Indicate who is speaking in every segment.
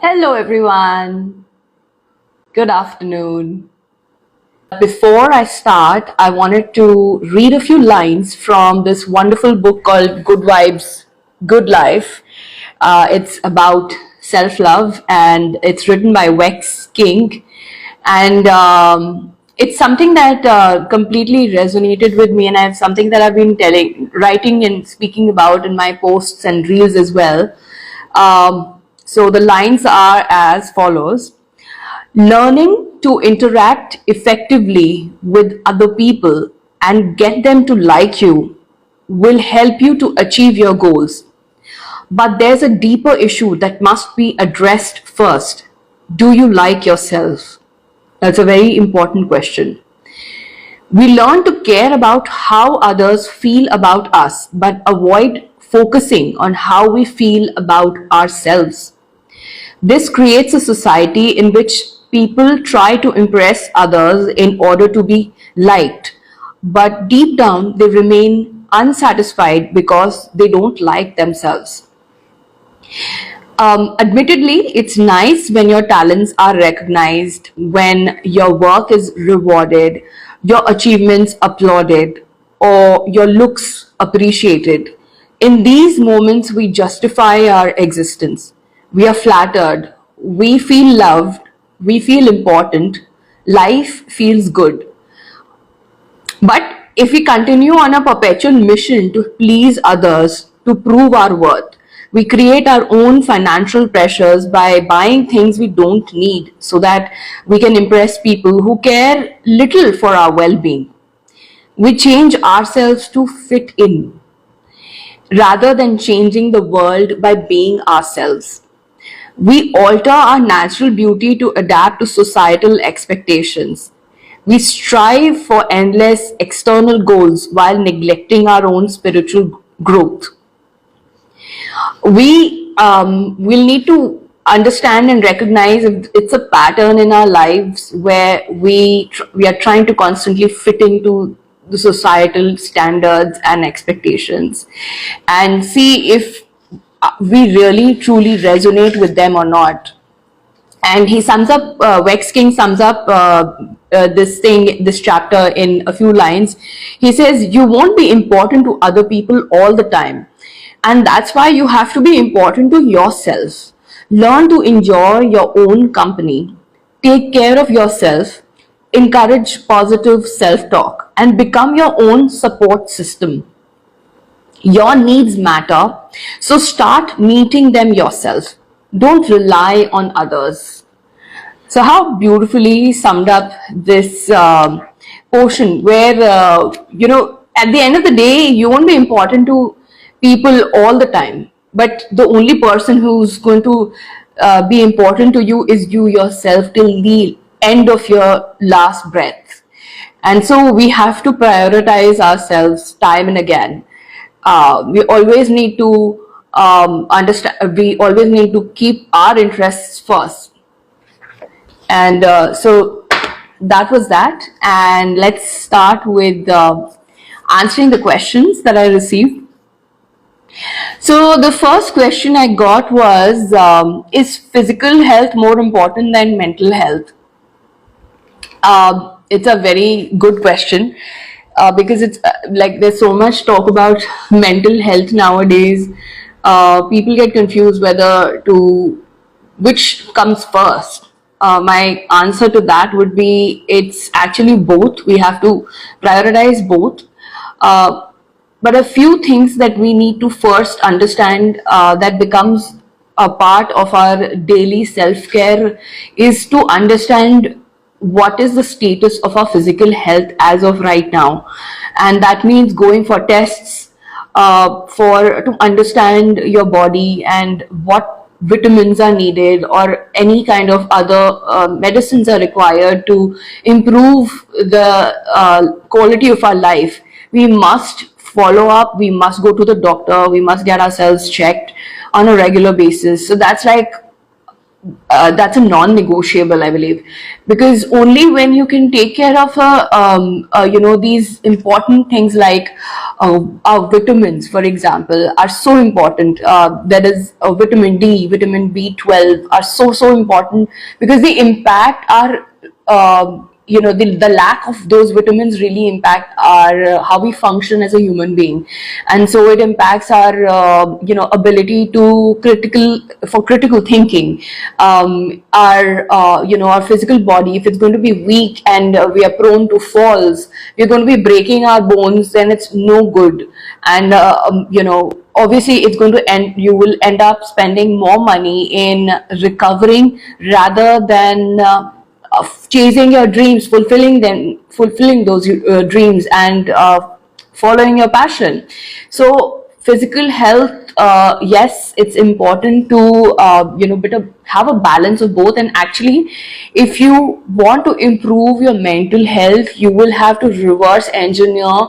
Speaker 1: Hello, everyone. Good afternoon. Before I start, I wanted to read a few lines from this wonderful book called Good Vibes, Good Life. It's about self love and it's written by Wex King. And it's something that completely resonated with me, and I have something that I've been writing, and speaking about in my posts and reels as well. So the lines are as follows. Learning to interact effectively with other people and get them to like you will help you to achieve your goals. But there's a deeper issue that must be addressed first. Do you like yourself? That's a very important question. We learn to care about how others feel about us, but avoid focusing on how we feel about ourselves. This creates a society in which people try to impress others in order to be liked, but deep down they remain unsatisfied because they don't like themselves. Admittedly, it's nice when your talents are recognized, when your work is rewarded, your achievements applauded, or your looks appreciated. In these moments, we justify our existence. We are flattered, we feel loved, we feel important, life feels good. But if we continue on a perpetual mission to please others, to prove our worth, we create our own financial pressures by buying things we don't need so that we can impress people who care little for our well being. We change ourselves to fit in rather than changing the world by being ourselves. We alter our natural beauty to adapt to societal expectations. We strive for endless external goals while neglecting our own spiritual growth. We will need to understand and recognize if it's a pattern in our lives where we are trying to constantly fit into the societal standards and expectations, and see if we really truly resonate with them or not. And he sums up, Wex King sums up this chapter in a few lines. He says, you won't be important to other people all the time, and that's why you have to be important to yourself. Learn to enjoy your own company, take care of yourself, encourage positive self-talk, and become your own support system. Your needs matter, so start meeting them yourself. Don't rely on others. So, how beautifully summed up this portion where, at the end of the day, you won't be important to people all the time, but the only person who's going to be important to you is you yourself till the end of your last breath. And so, we have to prioritize ourselves time and again. We always need to understand, we always need to keep our interests first. And so that was that. And let's start with answering the questions that I received. So the first question I got was, is physical health more important than mental health? It's a very good question, because it's like there's so much talk about mental health nowadays. People get confused whether to which comes first. My answer to that would be it's actually both. We have to prioritize both. But a few things that we need to first understand, that becomes a part of our daily self-care, is to understand what is the status of our physical health as of right now. And that means going for tests, for to understand your body and what vitamins are needed or any kind of other medicines are required to improve the quality of our life. We must follow up, we must go to the doctor, we must get ourselves checked on a regular basis. So that's like that's a non-negotiable, I believe, because only when you can take care of these important things like our vitamins, for example, are so important. There is vitamin D, vitamin B12 are so important because they impact our the lack of those vitamins really impact our how we function as a human being, and so it impacts our ability to critical thinking, our our physical body. If it's going to be weak and we are prone to falls, we're going to be breaking our bones, then it's no good. And obviously it's going to end, you will end up spending more money in recovering rather than of chasing your dreams, fulfilling those dreams, and following your passion. So physical health, yes, it's important to bit of have a balance of both. And actually, if you want to improve your mental health, you will have to reverse engineer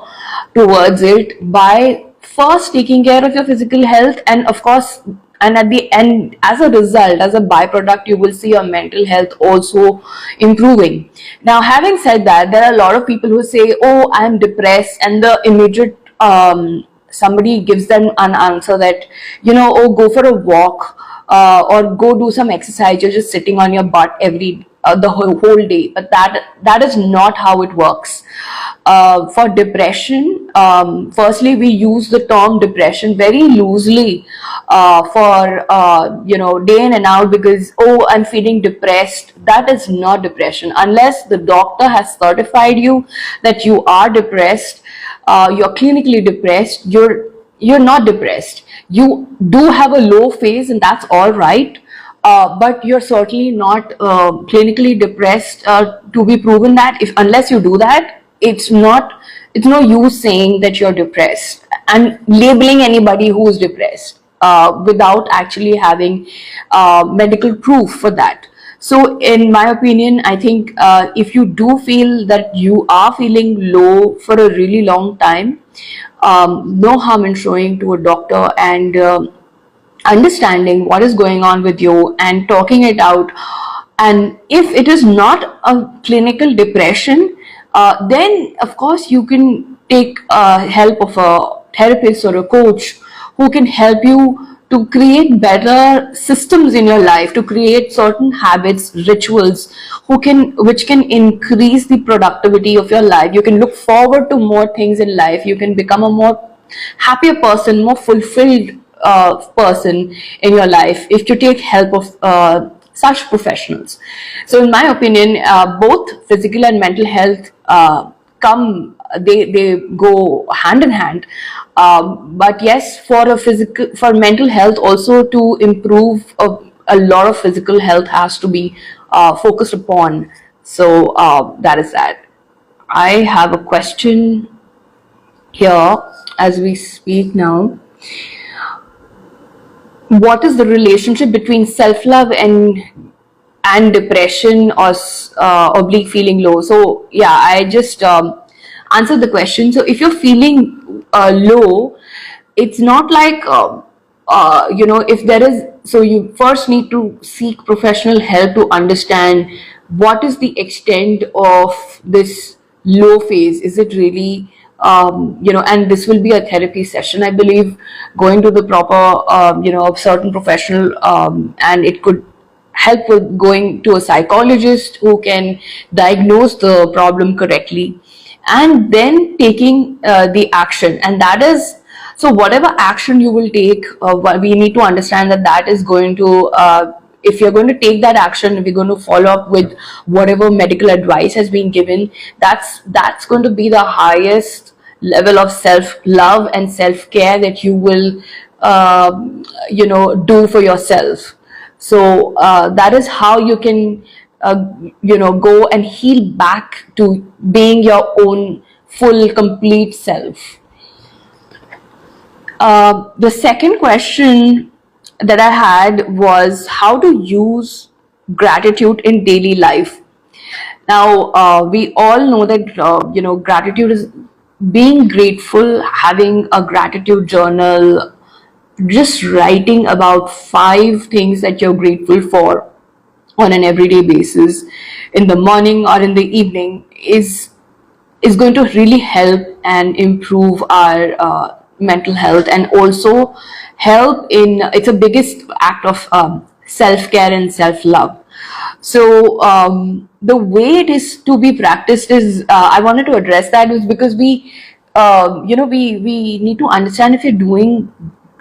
Speaker 1: towards it by first taking care of your physical health, and of course, and at the end, as a result, as a byproduct, you will see your mental health also improving. Now, having said that, there are a lot of people who say, oh, I'm depressed, and the immediate somebody gives them an answer that, oh, go for a walk, or go do some exercise. You're just sitting on your butt the whole day. But that is not how it works. For depression, firstly, we use the term depression very loosely for day in and out, because, oh, I'm feeling depressed. That is not depression unless the doctor has certified you that you are depressed. You're clinically depressed. You're not depressed. You do have a low phase, and that's all right. But you're certainly not clinically depressed to be proven that. If unless you do that, it's no use saying that you're depressed and labeling anybody who is depressed without actually having medical proof for that. So in my opinion, I think if you do feel that you are feeling low for a really long time, no harm in showing to a doctor and understanding what is going on with you and talking it out. And if it is not a clinical depression, then of course you can take help of a therapist or a coach who can help you to create better systems in your life, to create certain habits, rituals, which can increase the productivity of your life. You can look forward to more things in life. You can become a more happier person, more fulfilled person in your life if you take help of such professionals. So in my opinion, both physical and mental health they go hand in hand. But yes, for mental health also to improve, a lot of physical health has to be focused upon. So that is that. I have a question here as we speak now. What is the relationship between self-love and depression or oblique feeling low? So yeah, I just answered the question. So if you're feeling low, it's not like if there is, so you first need to seek professional help to understand what is the extent of this low phase. Is it really and this will be a therapy session, I believe, going to the proper certain professional, and it could help with going to a psychologist who can diagnose the problem correctly, and then taking the action. And that is, so whatever action you will take, we need to understand that is going to if you're going to take that action, if you're going to follow up with whatever medical advice has been given, that's going to be the highest level of self-love and self-care that you will do for yourself. So that is how you can go and heal back to being your own full, complete self. The second question that I had was how to use gratitude in daily life. Now, we all know that gratitude is being grateful, having a gratitude journal, just writing about 5 things that you're grateful for. on an everyday basis in the morning or in the evening is going to really help and improve our mental health, and also help in, it's a biggest act of self-care and self-love. So the way it is to be practiced is, I wanted to address that, is because we need to understand, if you're doing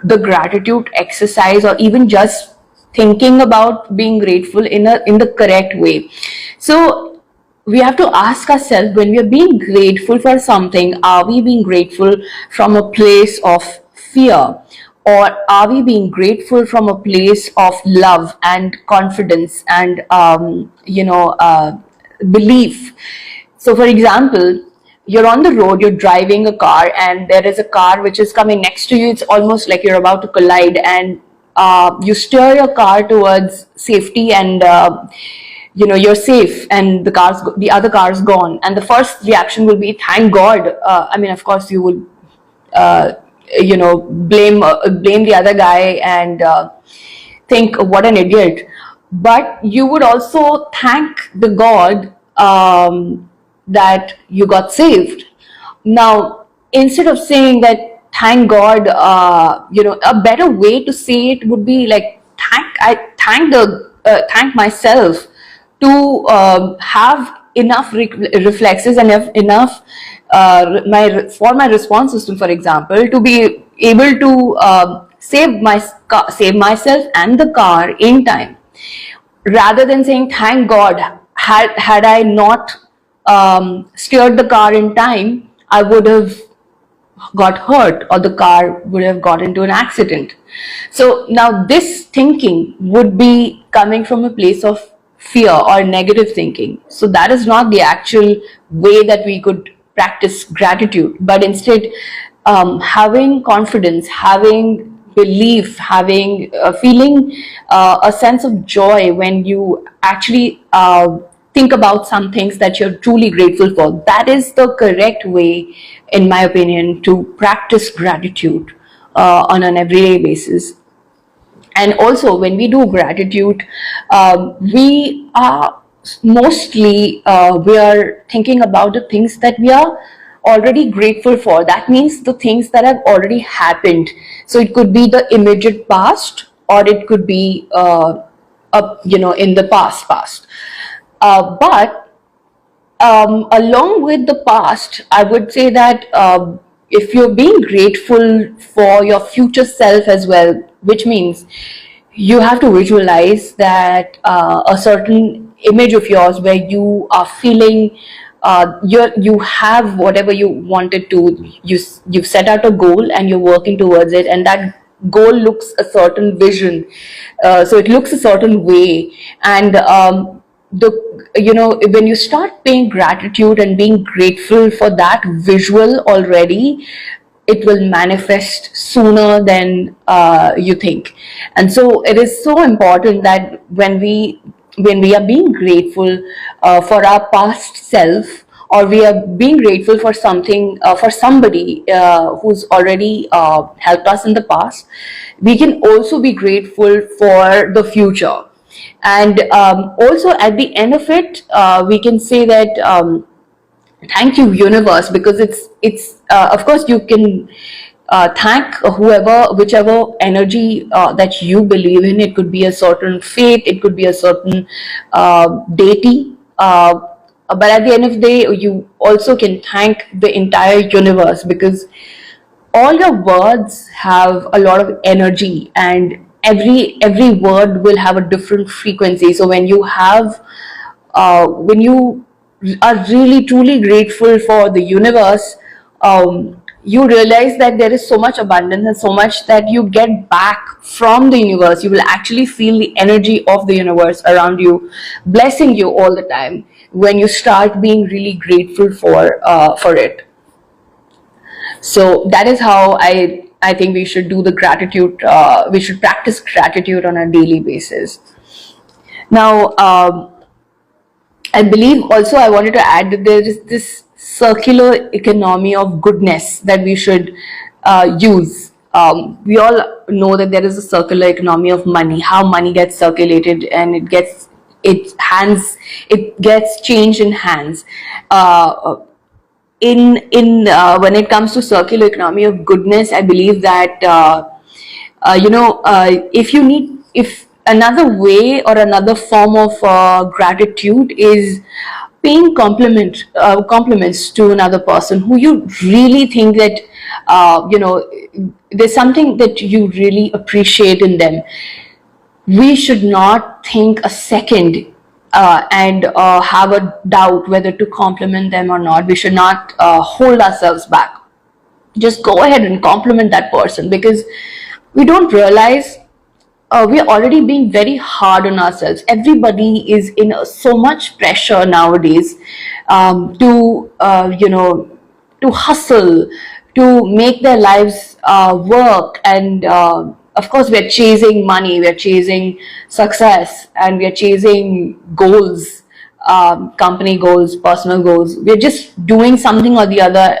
Speaker 1: the gratitude exercise or even just thinking about being grateful in the correct way. So we have to ask ourselves, when we are being grateful for something, are we being grateful from a place of fear, or are we being grateful from a place of love and confidence and belief? So for example, you're on the road, you're driving a car, and there is a car which is coming next to you. It's almost like you're about to collide, and you steer your car towards safety, and you're safe, and the other car's gone, and the first reaction will be, thank God. I mean, of course you will uh, blame the other guy and think, what an idiot. But you would also thank the God that you got saved. Now, instead of saying that, thank God, a better way to say it would be like, thank myself to have enough reflexes and enough for my response system, for example, to be able to save myself and the car in time, rather than saying, thank God, had I not steered the car in time, I would have got hurt, or the car would have got into an accident. So now this thinking would be coming from a place of fear or negative thinking. So that is not the actual way that we could practice gratitude, but instead having confidence, having belief, having feeling a sense of joy when you actually think about some things that you're truly grateful for. That is the correct way, in my opinion, to practice gratitude on an everyday basis. And also, when we do gratitude, we are mostly we are thinking about the things that we are already grateful for. That means the things that have already happened. So it could be the immediate past, or it could be in the past. But along with the past, I would say that if you're being grateful for your future self as well, which means you have to visualize that a certain image of yours where you are feeling you have whatever you wanted to. You've set out a goal and you're working towards it, and that goal looks a certain vision. So it looks a certain way, and when you start paying gratitude and being grateful for that visual already, it will manifest sooner than you think. And so it is so important that when we are being grateful for our past self, or we are being grateful for something, for somebody who's already helped us in the past, we can also be grateful for the future. And also at the end of it, we can say that thank you, universe, because it's of course you can thank whichever energy that you believe in. It could be a certain faith, it could be a certain deity, but at the end of the day, you also can thank the entire universe, because all your words have a lot of energy, and every word will have a different frequency. So when you are really truly grateful for the universe, you realize that there is so much abundance and so much that you get back from the universe. You will actually feel the energy of the universe around you, blessing you all the time, when you start being really grateful for it. So that is how I think we should do the gratitude. We should practice gratitude on a daily basis. Now, I believe also I wanted to add that there is this circular economy of goodness that we should use. We all know that there is a circular economy of money, how money gets circulated and it gets it gets changed in hands. In when it comes to circular economy of goodness, I believe that if another way or another form of gratitude is paying compliments to another person who you really think that there's something that you really appreciate in them. We should not think a second and have a doubt whether to compliment them or not. We should not hold ourselves back. Just go ahead and compliment that person, because we don't realize we're already being very hard on ourselves. Everybody is in so much pressure nowadays to hustle, to make their lives work, and of course we're chasing money, we're chasing success, and we're chasing goals, company goals, personal goals. We're just doing something or the other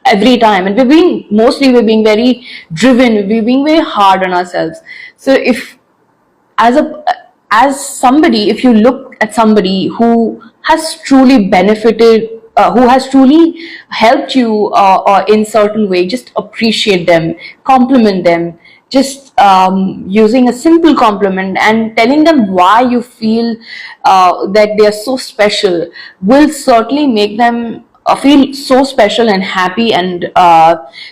Speaker 1: every time, and we're being very driven, we're being very hard on ourselves. So if as a as somebody, if you look at somebody who has truly benefited, who has truly helped you or in certain way, just appreciate them, compliment them, just using a simple compliment and telling them why you feel that they are so special will certainly make them feel so special and happy, and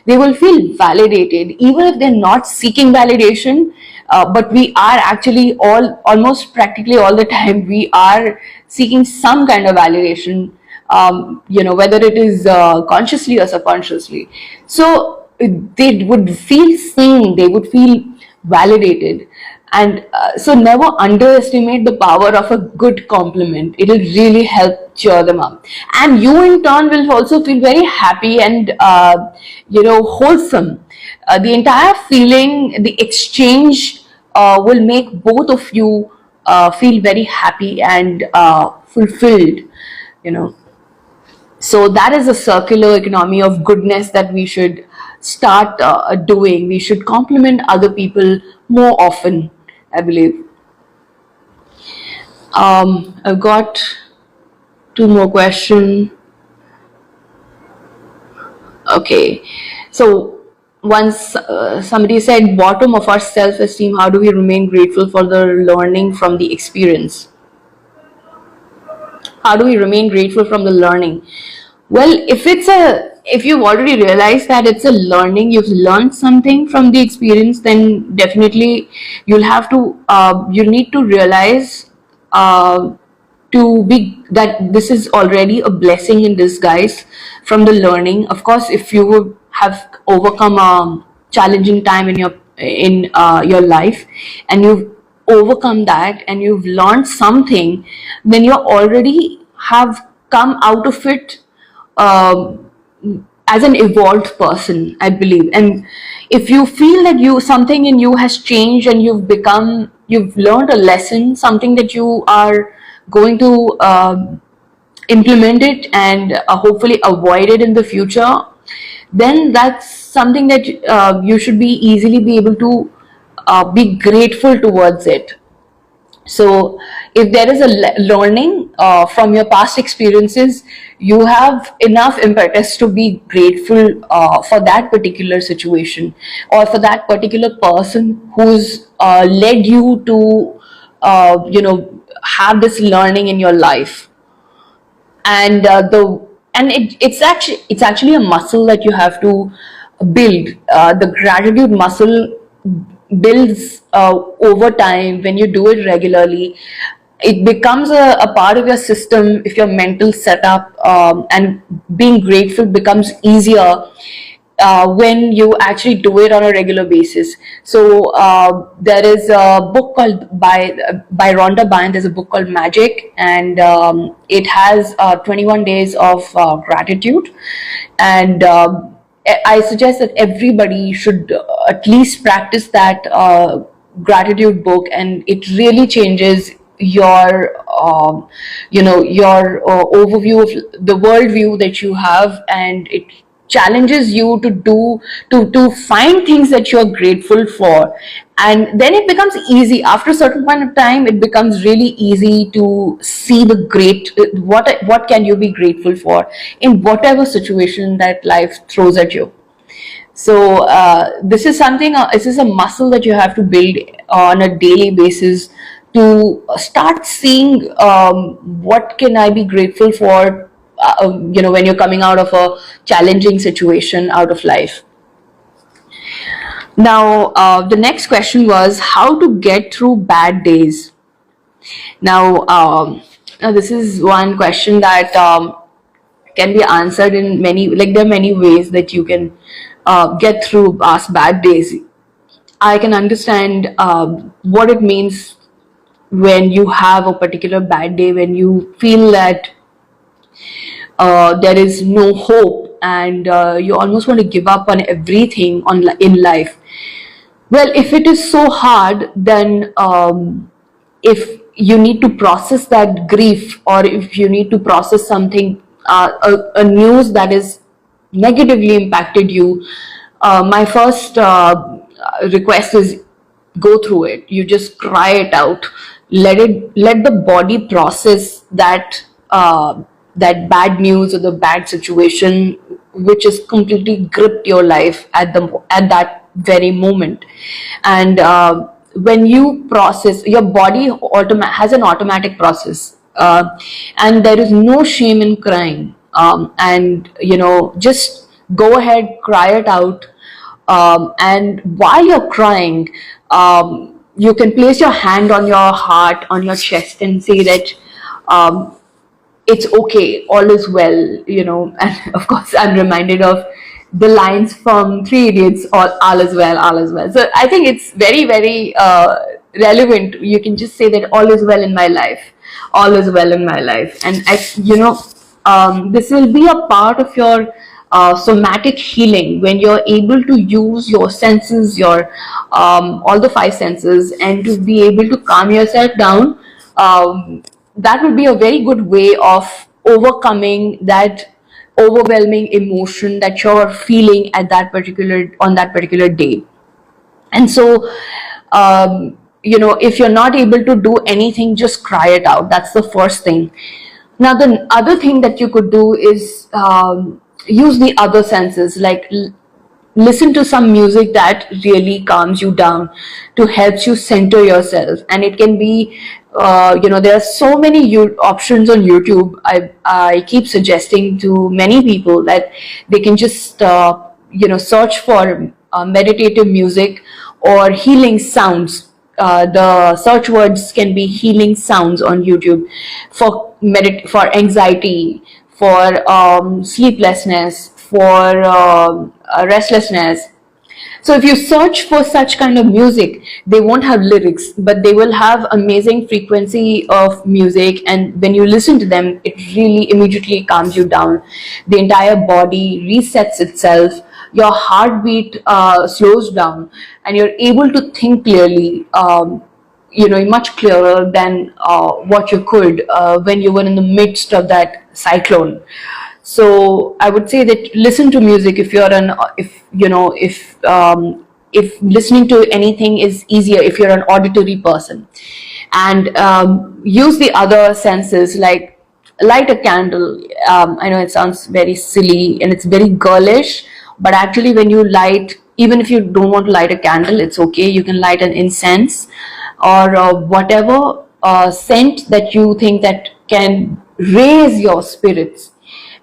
Speaker 1: they will feel validated even if they're not seeking validation. But we are actually almost practically all the time, we are seeking some kind of validation, whether it is consciously or subconsciously. So they would feel seen, they would feel validated. And so never underestimate the power of a good compliment. It will really help cheer them up. And you in turn will also feel very happy and, wholesome. The entire feeling, the exchange will make both of you feel very happy and fulfilled, you know. So that is a circular economy of goodness that we should start doing. We should compliment other people more often, I believe. I've got two more questions. Okay, so once somebody said, bottom of our self-esteem, how do we remain grateful for the learning from the experience? How do we remain grateful from the learning? Well, if you've already realized that it's a learning, you've learned something from the experience, then definitely you need to realize that this is already a blessing in disguise from the learning. Of course, if you would have overcome a challenging time in your life, and you've overcome that and you've learned something, then you already have come out of it as an evolved person, I believe. And if you feel that something in you has changed and you've learned a lesson, something that you are going to implement it and hopefully avoid it in the future, then that's something that you should easily be able to be grateful towards it. So if there is a learning from your past experiences, you have enough impetus to be grateful for that particular situation, or for that particular person who's led you to have this learning in your life. And it's actually a muscle that you have to build. The gratitude muscle builds over time. When you do it regularly, it becomes a part of your system, if your mental setup, and being grateful becomes easier when you actually do it on a regular basis. So there is a book called by Rhonda Byrne. There's a book called Magic, and it has 21 days of gratitude. And I suggest that everybody should at least practice that gratitude book, and it really changes your overview of the worldview that you have, and it challenges you to do, to find things that you're grateful for. And then it becomes easy. After a certain point of time, it becomes really easy to see the great, what can you be grateful for in whatever situation that life throws at you. So this is something, this is a muscle that you have to build on a daily basis, to start seeing what can I be grateful for, when you're coming out of a challenging situation out of life. Now, the next question was how to get through bad days. Now, this is one question that can be answered in many, like there are many ways that you can get through past bad days. I can understand what it means when you have a particular bad day, when you feel that there is no hope, and you almost want to give up on everything in life. Well, if it is so hard, then if you need to process that grief, or if you need to process something, a news that is negatively impacted you, my first request is go through it. You just cry it out. Let the body process that that bad news or the bad situation which has completely gripped your life at that very moment. And when you process, your body has an automatic process, and there is no shame in crying. And just go ahead, cry it out. And while you're crying, you can place your hand on your heart, on your chest, and say that it's okay, all is well. And of course, I'm reminded of the lines from Three Idiots, all is well, all is well. So I think it's very, very relevant. You can just say that all is well in my life, all is well in my life. And this will be a part of your somatic healing when you're able to use your senses, your all the five senses, and to be able to calm yourself down. That will be a very good way of overcoming that overwhelming emotion that you're feeling on that particular day. And so if you're not able to do anything, just cry it out. That's the first thing. Now, the other thing that you could do is use the other senses, like listen to some music that really calms you down, to help you center yourself. And it can be there are so many options on YouTube. I keep suggesting to many people that they can just search for meditative music or healing sounds. The search words can be healing sounds on YouTube for anxiety, for sleeplessness, for restlessness. So if you search for such kind of music, they won't have lyrics, but they will have amazing frequency of music. And when you listen to them, it really immediately calms you down. The entire body resets itself. Your heartbeat slows down, and you're able to think clearly, much clearer than what you could when you were in the midst of that cyclone. So I would say that listen to music if if listening to anything is easier, if you're an auditory person. And use the other senses, like light a candle. I know it sounds very silly and it's very girlish, but actually when you light, even if you don't want to light a candle, it's okay. You can light an incense or whatever scent that you think that can raise your spirits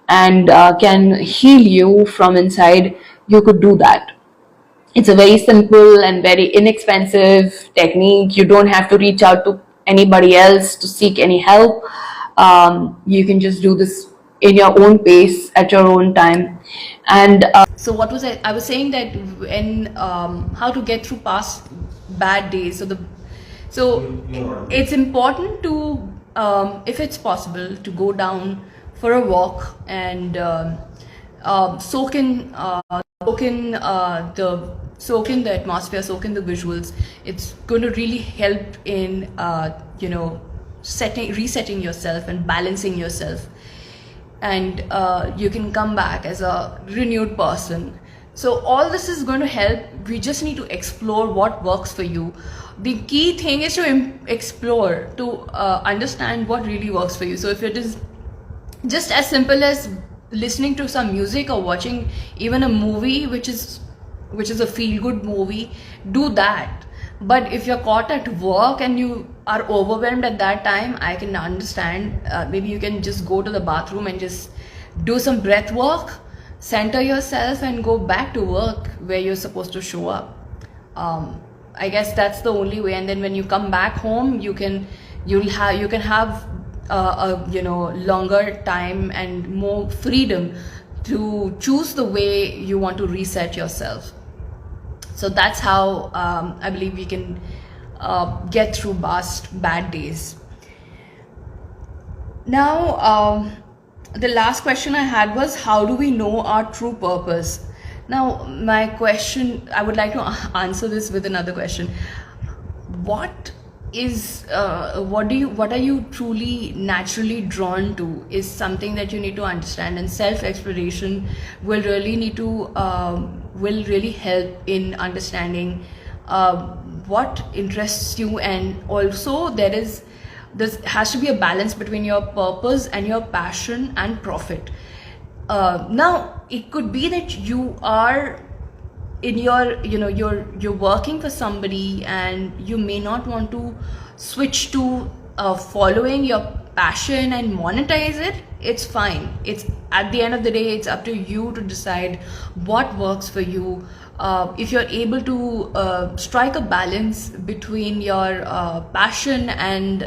Speaker 1: and can heal you from inside. You could do that. It's a very simple and very inexpensive technique. You don't have to reach out to anybody else to seek any help. You can just do this in your own pace at your own time. And so what was I was saying that when how to get through past bad days. So it's important to if it's possible to go down for a walk and soak in the atmosphere, soak in the visuals. It's going to really help in resetting yourself and balancing yourself. and you can come back as a renewed person. So all this is going to help. We just need to explore what works for you. The key thing is to explore, to understand what really works for you. So if it is just as simple as listening to some music or watching even a movie which is a feel good movie, do that. But if you're caught at work and you are overwhelmed at that time, I can understand. Maybe you can just go to the bathroom and just do some breath work, center yourself, and go back to work where you're supposed to show up. I guess that's the only way. And then when you come back home, you can have longer time and more freedom to choose the way you want to reset yourself. So that's how I believe we can get through bad days. Now, the last question I had was, how do we know our true purpose? Now, my question, I would like to answer this with another question. What are you truly naturally drawn to is something that you need to understand, and self-exploration will really help in understanding what interests you. And also there has to be a balance between your purpose and your passion and profit. Now it could be that you are in you're working for somebody and you may not want to switch to following your passion and monetize it. It's fine. It's at the end of the day, it's up to you to decide what works for you. If you're able to strike a balance between your passion and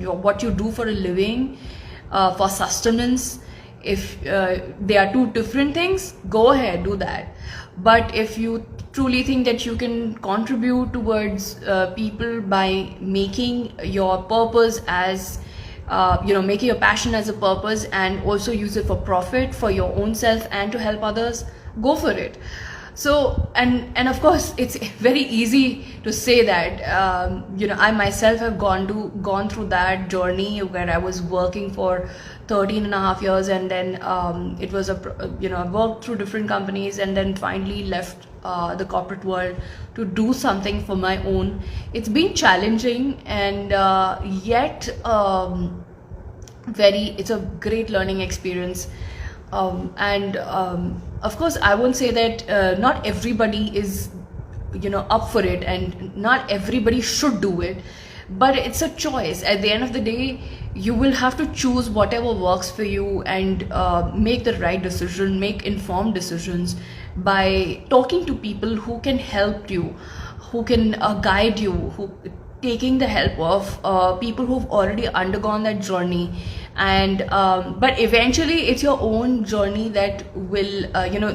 Speaker 1: what you do for a living, for sustenance, if they are two different things, go ahead, do that. But if you truly think that you can contribute towards people by making your purpose as making your passion as a purpose, and also use it for profit for your own self and to help others, go for it. So and of course it's very easy to say that. I myself have gone through that journey where I was working for 13 and a half years, and then it was I worked through different companies and then finally left the corporate world to do something for my own. It's been challenging, and yet it's a great learning experience. Of course I won't say that not everybody is up for it, and not everybody should do it, but it's a choice. At the end of the day, you will have to choose whatever works for you, and make the right decision, make informed decisions by talking to people who can help you, who can guide you, taking the help of people who've already undergone that journey. And but eventually it's your own journey that will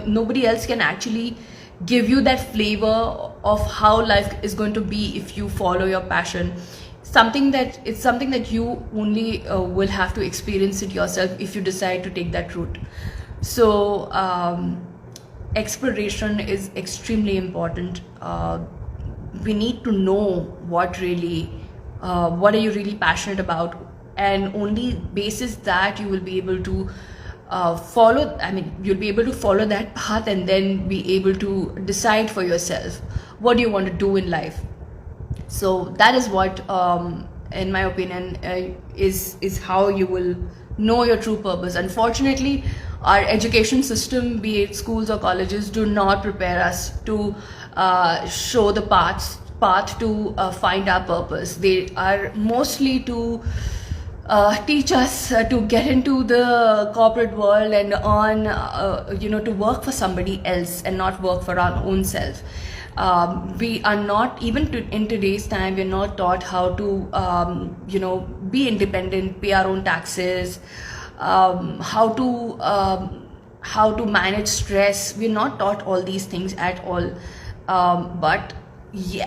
Speaker 1: nobody else can actually give you that flavor of how life is going to be if you follow your passion. It's something that you only will have to experience it yourself if you decide to take that route. So exploration is extremely important. We need to know what are you really passionate about, and only basis that you will be able to you'll be able to follow that path, and then be able to decide for yourself what do you want to do in life. So that is what in my opinion is how you will know your true purpose. Unfortunately, our education system, be it schools or colleges, do not prepare us to show the path to find our purpose. They are mostly to teach us to get into the corporate world and to work for somebody else and not work for our own self. We are not, in today's time, we're not taught how to be independent, pay our own taxes, how to manage stress. We're not taught all these things at all. We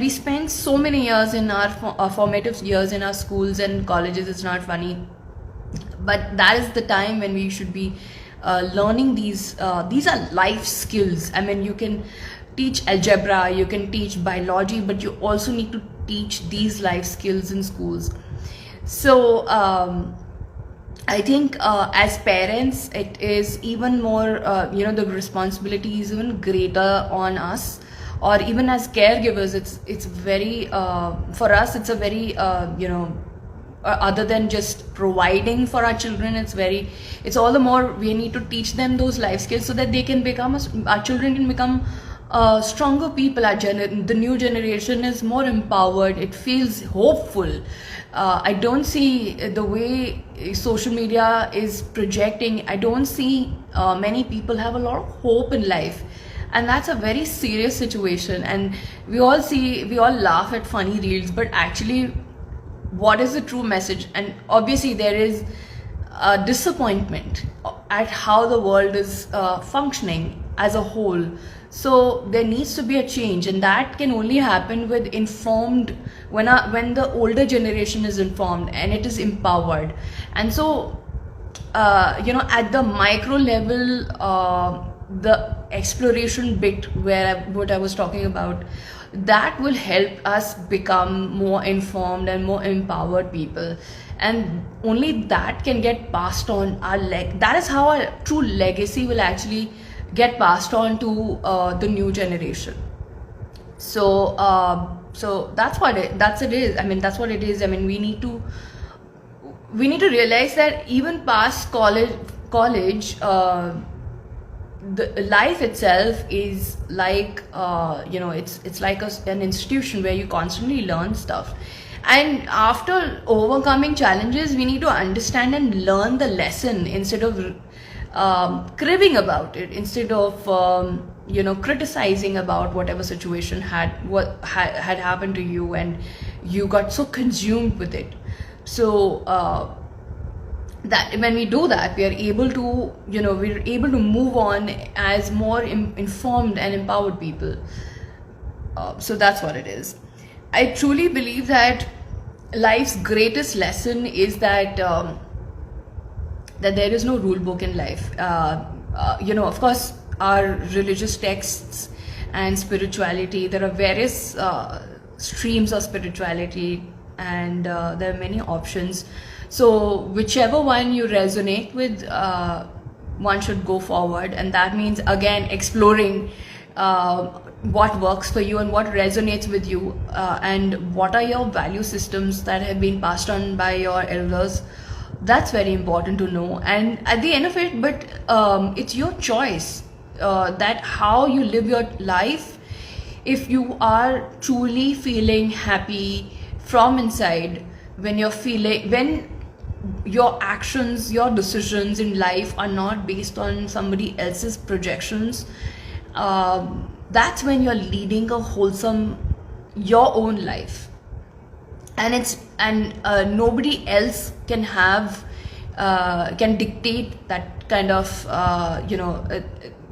Speaker 1: spend so many years in our formative years in our schools and colleges. It's not funny, but that is the time when we should be learning these are life skills. I mean, you can teach algebra, you can teach biology, but you also need to teach these life skills in schools. So I think as parents, it is even more, the responsibility is even greater on us, or even as caregivers, it's very for us. It's a very other than just providing for our children, it's all the more we need to teach them those life skills so that they can become our children can become stronger people. The new generation is more empowered. It feels hopeful. I don't see the way social media is projecting. I don't see many people have a lot of hope in life, and that's a very serious situation. And we all laugh at funny reels, but actually, what is the true message? And obviously, there is a disappointment at how the world is functioning as a whole. So there needs to be a change, and that can only happen with informed, when the older generation is informed and it is empowered. And so at the micro level, the exploration bit what I was talking about, that will help us become more informed and more empowered people, and only that can get passed on that is how our true legacy will actually get passed on to the new generation. So that's what it is. I mean, that's what it is. I mean, we need to realize that even past college, the life itself is like it's like an institution where you constantly learn stuff. And after overcoming challenges, we need to understand and learn the lesson instead of cribbing about it, instead of criticizing about whatever situation had happened to you, and you got so consumed with it. So that when we do that, we are able to move on as more informed and empowered people. So that's what it is. I truly believe that life's greatest lesson is that that there is no rule book in life. Of course, our religious texts and spirituality, there are various streams of spirituality, and there are many options. So whichever one you resonate with, one should go forward, and that means again exploring what works for you and what resonates with you, and what are your value systems that have been passed on by your elders. That's very important to know. And at the end of it, but it's your choice that how you live your life. If you are truly feeling happy from inside, when your actions, your decisions in life are not based on somebody else's projections, that's when you're leading a wholesome, your own life. And nobody else can dictate that kind of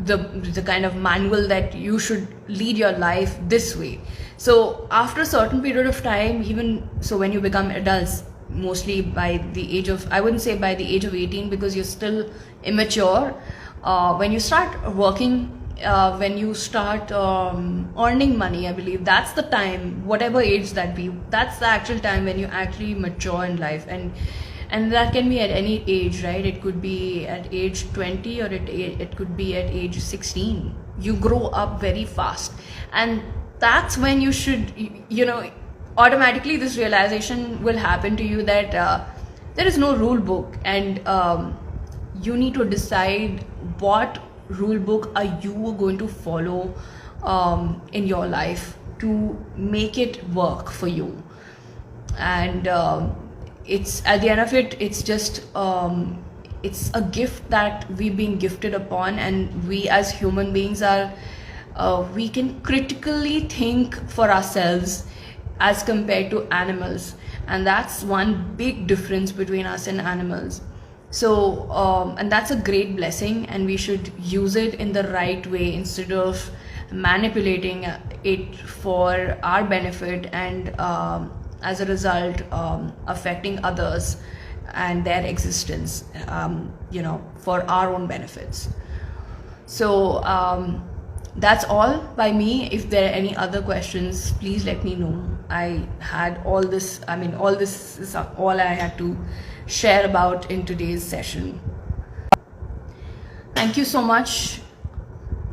Speaker 1: the kind of manual that you should lead your life this way. So after a certain period of time, even so, when you become adults, mostly by the age of, I wouldn't say by the age of 18, because you're still immature. When you start working, when you start earning money, I believe that's the time, whatever age that be, that's the actual time when you actually mature in life. And that can be at any age, right? It could be at age 20, or it could be at age 16. You grow up very fast, and that's when you should, automatically this realization will happen to you that there is no rule book, and you need to decide what rule book are you going to follow in your life to make it work for you. And it's at the end of it, it's just it's a gift that we've been gifted upon, and we as human beings are we can critically think for ourselves as compared to animals, and that's one big difference between us and animals. So and that's a great blessing, and we should use it in the right way instead of manipulating it for our benefit, and as a result affecting others and their existence for our own benefits. So That's all by me. If there are any other questions, please let me know. I had all this, all this is all I had to share about in today's session. Thank you so much.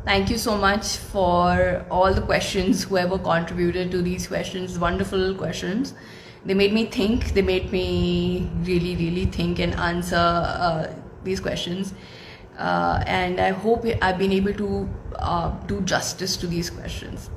Speaker 1: Thank you so much for all the questions, whoever contributed to these questions, wonderful questions. They made me think, they made me really, really think and answer these questions. And I hope I've been able to do justice to these questions.